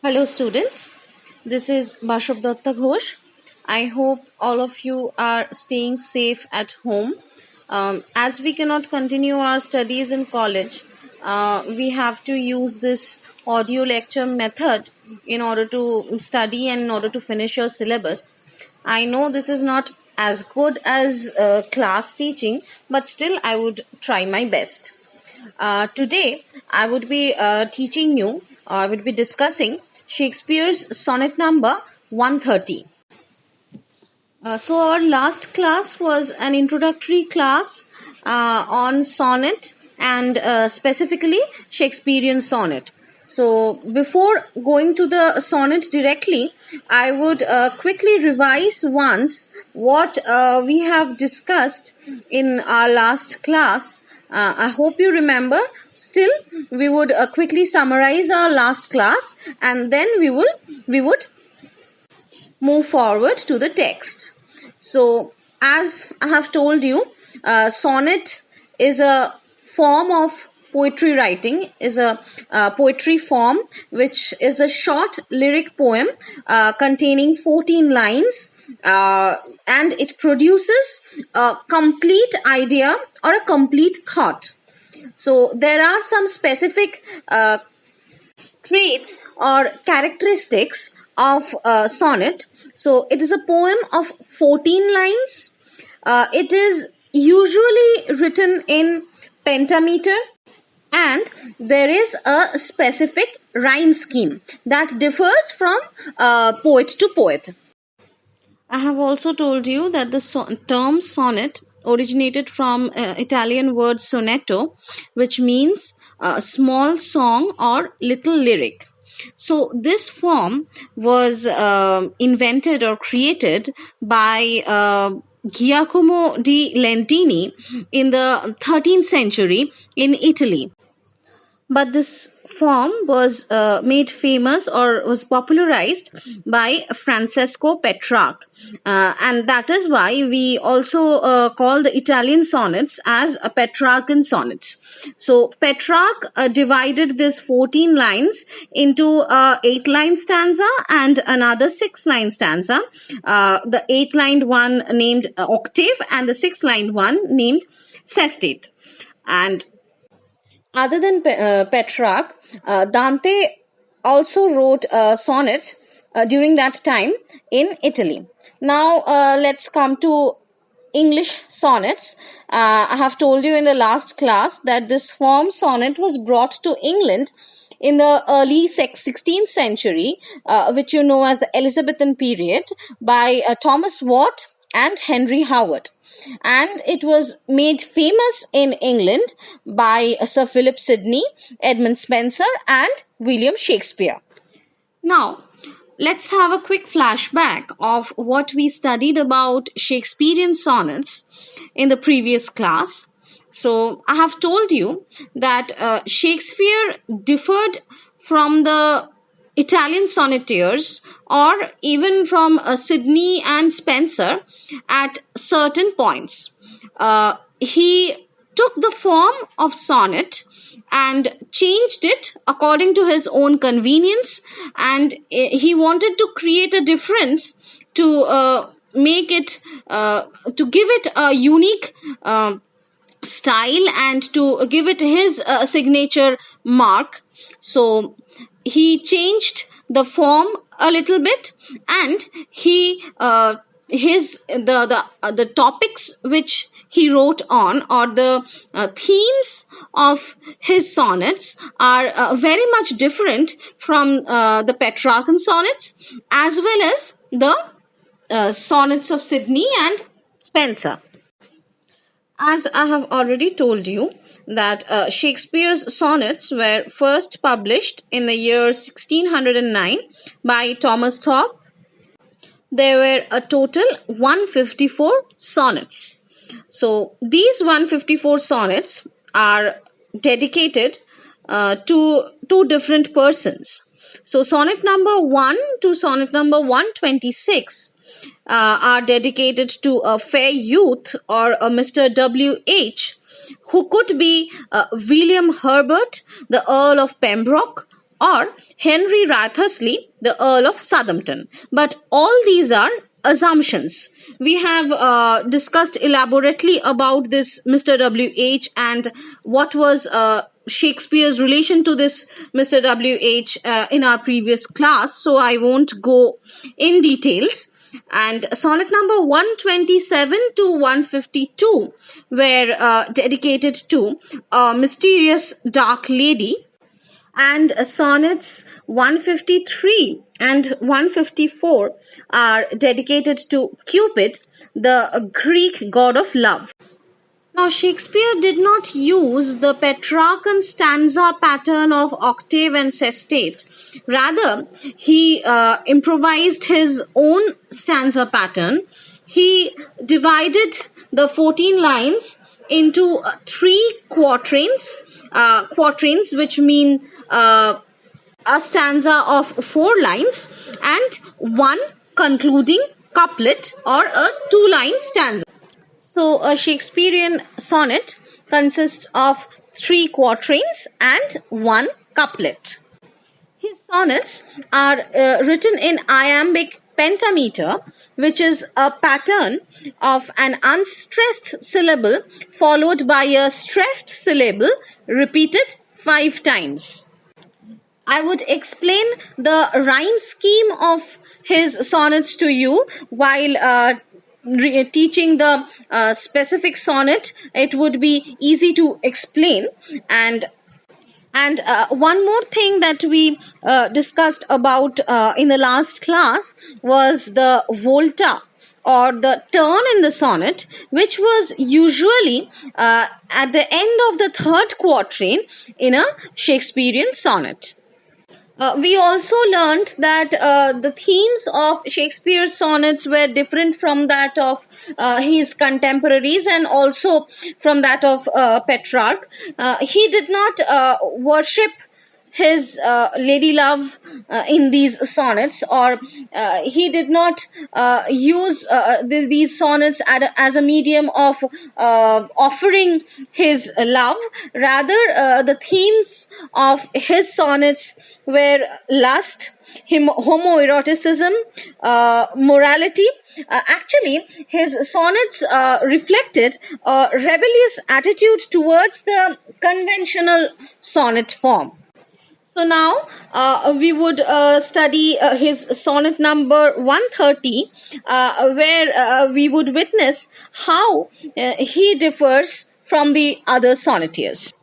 Hello students, this is Bashobdatta Ghosh. I hope all of you are staying safe at home. As we cannot continue our studies in college, we have to use this audio lecture method in order to study and in order to finish your syllabus. I know this is not as good as class teaching, but still I would try my best. Today, I would be teaching you, or I would be discussing Shakespeare's sonnet number 130. So, our last class was an introductory class on sonnet and specifically Shakespearean sonnet. So, before going to the sonnet directly, I would quickly revise once what we have discussed in our last class. I hope you remember. Still, we would quickly summarize our last class and then we would move forward to the text. So, as I have told you, sonnet is a form of poetry writing, is a poetry form which is a short lyric poem containing 14 lines, and it produces a complete idea or a complete thought. So there are some specific traits or characteristics of sonnet. So it is a poem of 14 lines. It is usually written in pentameter, and there is a specific rhyme scheme that differs from poet to poet. I have also told you that the term sonnet originated from Italian word sonetto, which means small song or little lyric. So this form was invented or created by Giacomo di Lentini in the 13th century in Italy. But this form was made famous or was popularized by Francesco Petrarch, and that is why we also call the Italian sonnets as Petrarchan sonnets. So Petrarch divided this 14 lines into 8-line stanza and another 6-line stanza. The 8-lined one named octave and the 6-lined one named sestet. And other than Petrarch, Dante also wrote sonnets during that time in Italy. Now, let's come to English sonnets. I have told you in the last class that this form sonnet was brought to England in the early 16th century, which you know as the Elizabethan period, by Thomas Watt and Henry Howard. And it was made famous in England by Sir Philip Sidney, Edmund Spenser, and William Shakespeare. Now, let's have a quick flashback of what we studied about Shakespearean sonnets in the previous class. So, I have told you that Shakespeare differed from the Italian sonnetteers or even from Sidney and Spenser at certain points. He took the form of sonnet and changed it according to his own convenience, and he wanted to create a difference to make it, to give it a unique style and to give it his signature mark. So he changed the form a little bit, and he the topics which he wrote on, or the themes of his sonnets, are very much different from the Petrarchan sonnets as well as the sonnets of Sidney and Spenser. As I have already told you, that Shakespeare's sonnets were first published in the year 1609 by Thomas Thorpe. There were a total 154 sonnets. So these 154 sonnets are dedicated to two different persons. So sonnet number 1 to sonnet number 126 are dedicated to a fair youth, or a Mr. W.H., who could be William Herbert, the Earl of Pembroke, or Henry Wriothesley, the Earl of Southampton. But all these are assumptions. We have discussed elaborately about this Mr. W.H. and what was Shakespeare's relation to this Mr. W.H. In our previous class, so I won't go in details. And sonnet number 127 to 152 were dedicated to a mysterious dark lady, and sonnets 153 and 154 are dedicated to Cupid, the Greek god of love. Now, Shakespeare did not use the Petrarchan stanza pattern of octave and sestet. Rather, he improvised his own stanza pattern. He divided the 14 lines into three quatrains, which mean a stanza of 4 lines, and one concluding couplet or a 2-line stanza. So a Shakespearean sonnet consists of 3 quatrains and 1 couplet. His sonnets are written in iambic pentameter, which is a pattern of an unstressed syllable followed by a stressed syllable repeated 5 times. I would explain the rhyme scheme of his sonnets to you while teaching the specific sonnet. It would be easy to explain. And one more thing that we discussed about in the last class was the volta, or the turn in the sonnet, which was usually at the end of the 3rd quatrain in a Shakespearean sonnet. We also learnt that the themes of Shakespeare's sonnets were different from that of his contemporaries and also from that of Petrarch. He did not worship his lady love in these sonnets, or he did not use these sonnets as a medium of offering his love. Rather, the themes of his sonnets were lust, homoeroticism, morality. Actually, his sonnets reflected a rebellious attitude towards the conventional sonnet form. So now we would study his sonnet number 130, where we would witness how he differs from the other sonnetiers.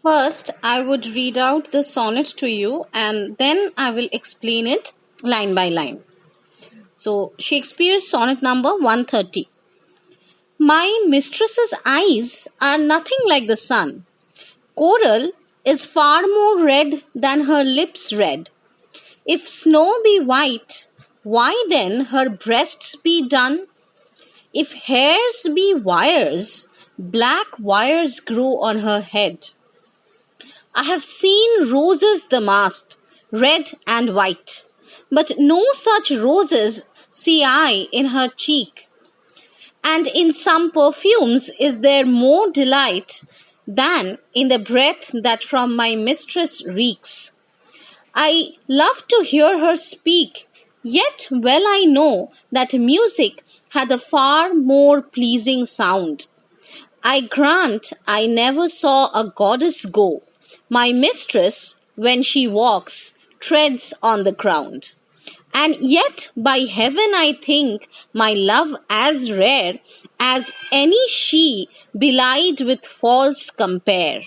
First, I would read out the sonnet to you, and then I will explain it line by line. So, Shakespeare's sonnet number 130. My mistress's eyes are nothing like the sun. Coral is far more red than her lips red. If snow be white, why then her breasts be dun? If hairs be wires, black wires grow on her head. I have seen roses damasked, red and white, but no such roses see I in her cheek. And in some perfumes is there more delight than in the breath that from my mistress reeks. I love to hear her speak, yet well I know that music hath a far more pleasing sound. I grant I never saw a goddess go. My mistress, when she walks, treads on the ground. And yet by heaven I think my love as rare as any she belied with false compare.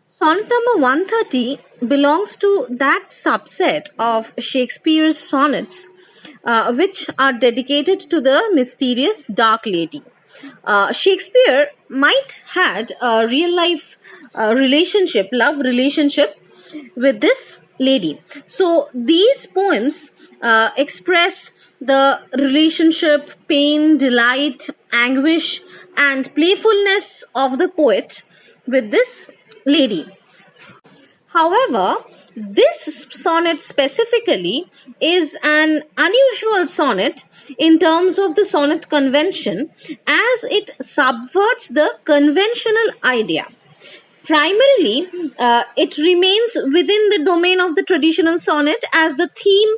Sonnet number 130 belongs to that subset of Shakespeare's sonnets which are dedicated to the mysterious dark lady. Shakespeare might had a real life love relationship with this lady. So these poems express the relationship, pain, delight, anguish, and playfulness of the poet with this lady. However, this sonnet specifically is an unusual sonnet in terms of the sonnet convention, as it subverts the conventional idea. Primarily, it remains within the domain of the traditional sonnet, as the theme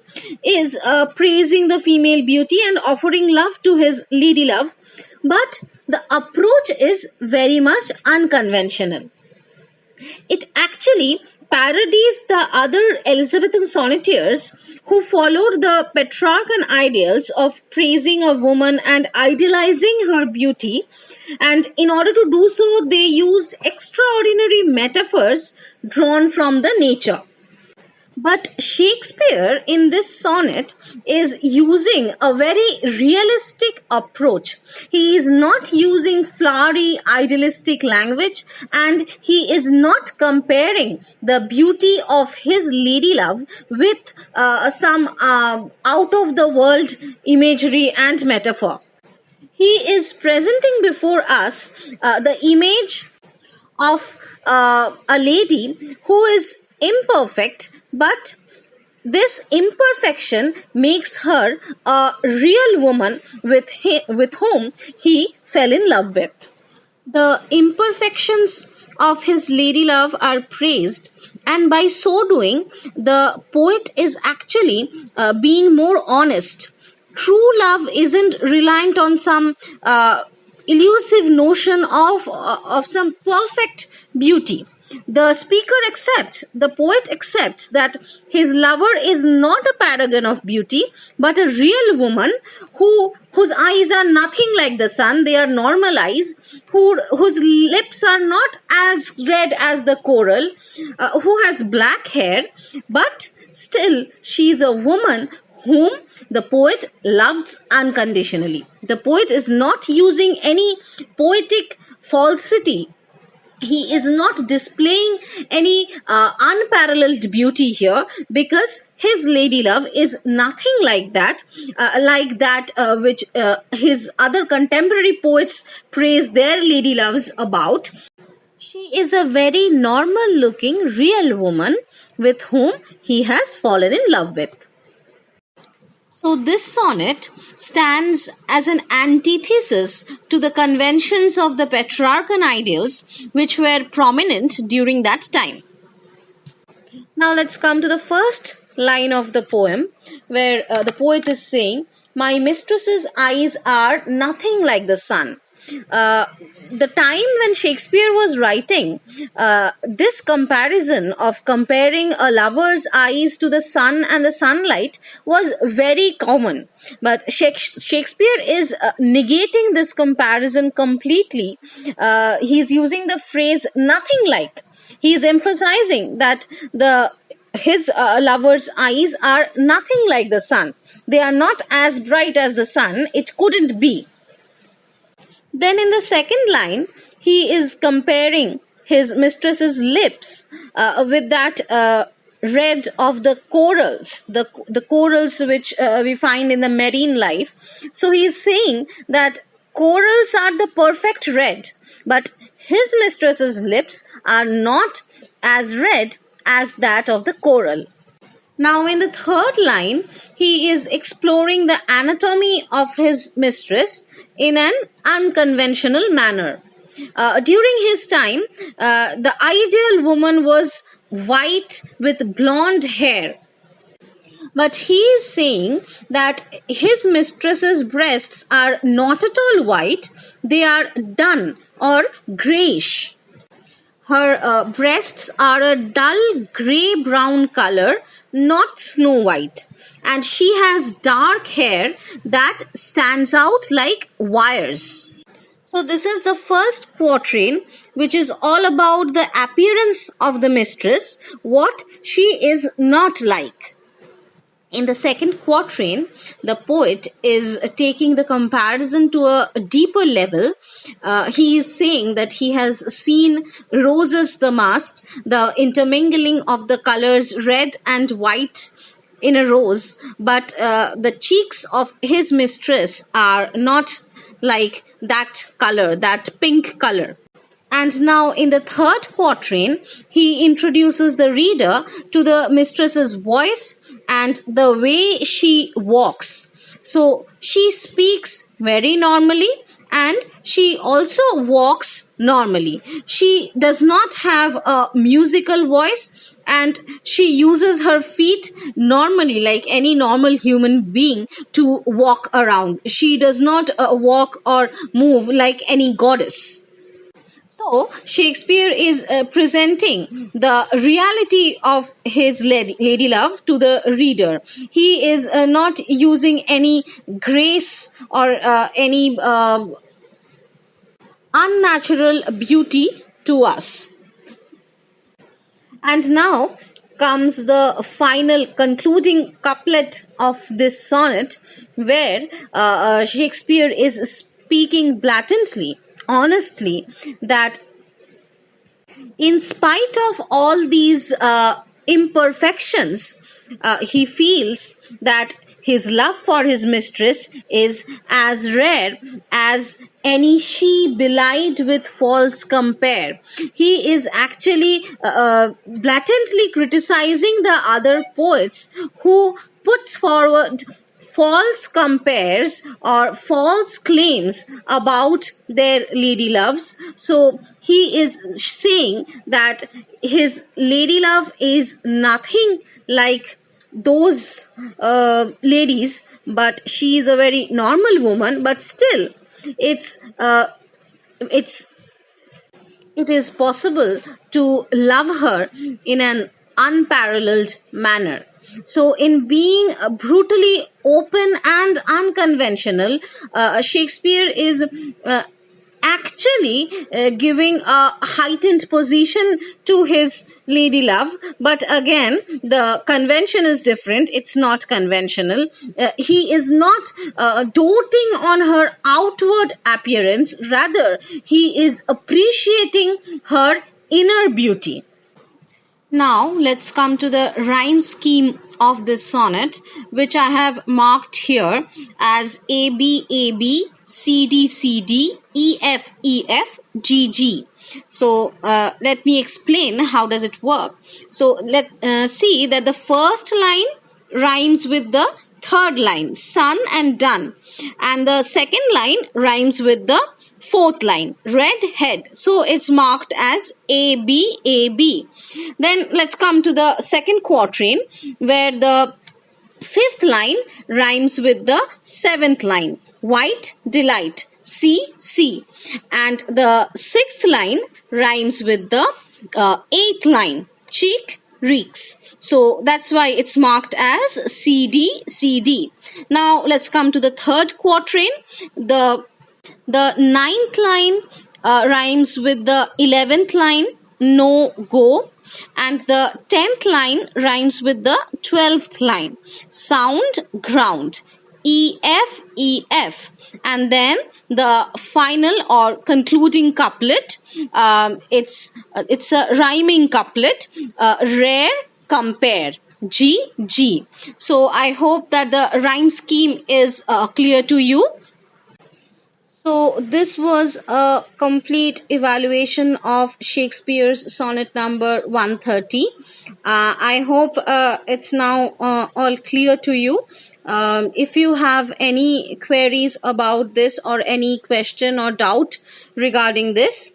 is praising the female beauty and offering love to his lady love. But the approach is very much unconventional. It actually parodies the other Elizabethan sonneteers who followed the Petrarchan ideals of praising a woman and idealizing her beauty. And in order to do so, they used extraordinary metaphors drawn from the nature. But Shakespeare in this sonnet is using a very realistic approach. He is not using flowery, idealistic language, and he is not comparing the beauty of his lady love with some out of the world imagery and metaphor. He is presenting before us the image of a lady who is imperfect, but this imperfection makes her a real woman with whom he fell in love with. The imperfections of his lady love are praised, and by so doing, the poet is actually being more honest. True love isn't reliant on some elusive notion of some perfect beauty. The poet accepts that his lover is not a paragon of beauty, but a real woman whose eyes are nothing like the sun. They are normal eyes, whose lips are not as red as the coral, who has black hair, but still she is a woman whom the poet loves unconditionally. The poet is not using any poetic falsity. He is not displaying any unparalleled beauty here, because his lady love is nothing like that, which his other contemporary poets praise their lady loves about. She is a very normal looking real woman with whom he has fallen in love with. So this sonnet stands as an antithesis to the conventions of the Petrarchan ideals which were prominent during that time. Now let's come to the first line of the poem, where the poet is saying, "My mistress's eyes are nothing like the sun." The time when Shakespeare was writing, this comparison of comparing a lover's eyes to the sun and the sunlight was very common. But Shakespeare is negating this comparison completely. He's using the phrase "nothing like." He is emphasizing that his lover's eyes are nothing like the sun. They are not as bright as the sun. It couldn't be. Then in the second line, he is comparing his mistress's lips with that red of the corals, the corals which we find in the marine life. So he is saying that corals are the perfect red, but his mistress's lips are not as red as that of the coral. Now, in the third line, he is exploring the anatomy of his mistress in an unconventional manner. During his time, the ideal woman was white with blonde hair. But he is saying that his mistress's breasts are not at all white, they are dun or greyish. Her breasts are a dull grey-brown color, not snow white. And she has dark hair that stands out like wires. So this is the first quatrain, which is all about the appearance of the mistress, what she is not like. In the second quatrain, the poet is taking the comparison to a deeper level. He is saying that he has seen roses damasked, the intermingling of the colors red and white in a rose, but the cheeks of his mistress are not like that color, that pink color. And now in the third quatrain, he introduces the reader to the mistress's voice and the way she walks. So she speaks very normally and she also walks normally. She does not have a musical voice, and she uses her feet normally like any normal human being to walk around. She does not walk or move like any goddess. So, Shakespeare is presenting the reality of his lady love to the reader. He is not using any grace or any unnatural beauty to us. And now comes the final concluding couplet of this sonnet, where Shakespeare is speaking blatantly, honestly, that in spite of all these imperfections, he feels that his love for his mistress is as rare as any she belied with false compare. He is actually blatantly criticizing the other poets who puts forward false compares or false claims about their lady loves. So he is saying that his lady love is nothing like those ladies, but she is a very normal woman, but still it's it's it is possible to love her in an unparalleled manner. So, in being brutally open and unconventional, Shakespeare is actually giving a heightened position to his lady love. But again, the convention is different. It's not conventional. He is not doting on her outward appearance. Rather, he is appreciating her inner beauty. Now, let's come to the rhyme scheme of this sonnet, which I have marked here as A B A B, C D C D, E F E F, G G. So, let me explain how does it work. So, let's see that the first line rhymes with the third line, sun and done, and the second line rhymes with the fourth line, red head. So it's marked as A B A B. Then let's come to the second quatrain, where the fifth line rhymes with the seventh line, white delight, C C, and the sixth line rhymes with the eighth line, cheek reeks. So that's why it's marked as C D C D. Now let's come to the third quatrain. The ninth line rhymes with the 11th line, no go, and the 10th line rhymes with the 12th line, sound ground, E F E F. And then the final or concluding couplet, it's a rhyming couplet, rare compare, G G. So I hope that the rhyme scheme is clear to you. So this was a complete evaluation of Shakespeare's sonnet number 130. I hope it's now all clear to you. If you have any queries about this or any question or doubt regarding this,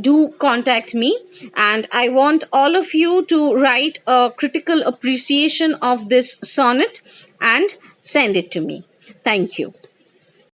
do contact me, and I want all of you to write a critical appreciation of this sonnet and send it to me. Thank you.